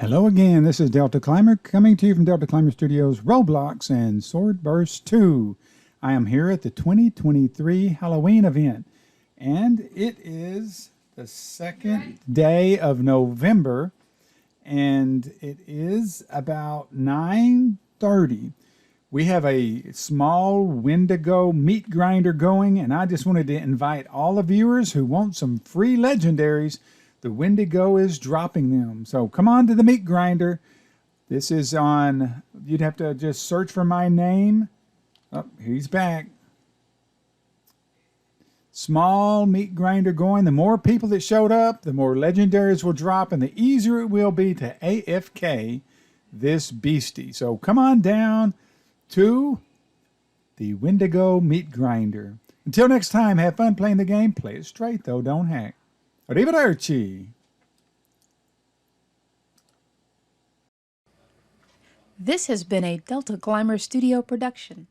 Hello again, this is Delta Climber coming to you from Delta Climber Studios, Roblox, and Swordburst 2. I am here at the 2023 Halloween event, and it is the second day of November, and it is about 9:30. We have a small Wendigo meat grinder going, and I just wanted to invite all the viewers who want some free legendaries. The Wendigo is dropping them. So come on to the meat grinder. This is on, you'd have to just search for my name. Oh, he's back. Small meat grinder going. The more people that showed up, the more legendaries will drop, and the easier it will be to AFK this beastie. So come on down to the Wendigo meat grinder. Until next time, have fun playing the game. Play it straight, though. Don't hack. Arrivederci. This has been a Delta Climber Studio production.